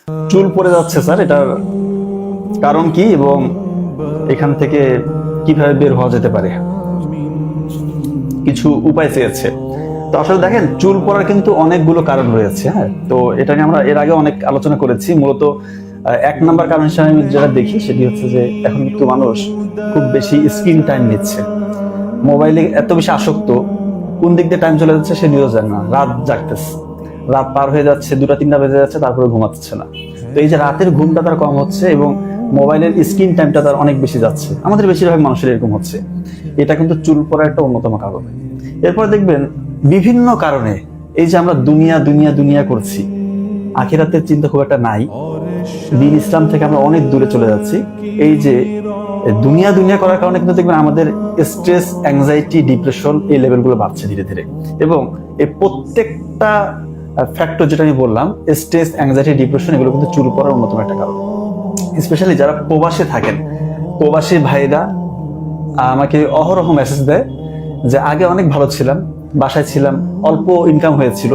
চুল পড়ে যাচ্ছে স্যার, এটার কারণ কি এবং এখান থেকে কিভাবে বের হওয়া যেতে পারে, কিছু উপায় চেয়েছে। তো আসলে দেখেন, চুল পড়ার কিন্তু অনেকগুলো কারণ রয়েছে। হ্যাঁ, তো এটা নিয়ে আমরা এর আগে অনেক আলোচনা করেছি। মূলত এক নাম্বার কারণ হিসেবে আমি যেটা দেখি সেটি হচ্ছে যে এখন কিন্তু মানুষ খুব বেশি স্ক্রিন টাইম নিচ্ছে, মোবাইলে এত বেশি আসক্ত, কোন দিক দিয়ে টাইম চলে যাচ্ছে সে নিজেও জানে না। রাত জাগতেছে, রাত পার হয়ে যাচ্ছে, 2টা 3টা বেজে যাচ্ছে, তারপরে ঘুমাচ্ছে না। তো এই যে রাতের ঘুমটা তার কম হচ্ছে এবং মোবাইলের স্ক্রিন টাইমটা তার অনেক বেশি যাচ্ছে, আমাদের বেশিরভাগ মানুষের এরকম হচ্ছে। এটা কিন্তু চুল পড়ার একটা অন্যতম কারণ। এরপর দেখবেন বিভিন্ন কারণে এই যে আমরা দুনিয়া দুনিয়া দুনিয়া করছি, আখিরাতের চিন্তা খুব একটা নাই, দিন ইসলাম থেকে আমরা অনেক দূরে চলে যাচ্ছি। এই যে দুনিয়া দুনিয়া করার কারণে কিন্তু দেখবেন আমাদের স্ট্রেস, অ্যাংজাইটি, ডিপ্রেশন এই লেভেলগুলো বাড়ছে ধীরে ধীরে। এবং এই প্রত্যেকটা ফ্যাক্টর যেটা আমি বললাম, স্ট্রেস, অ্যাংজাইটি, ডিপ্রেশন, এগুলো কিন্তু চুল পড়ার অন্যতম একটা কারণ। স্পেশালি যারা প্রবাসে থাকেন, প্রবাসী ভাইরা আমাকে অহরহ মেসেজ দেয় যে আগে অনেক ভালো ছিলাম, বাসায় ছিলাম, অল্প ইনকাম হয়েছিল,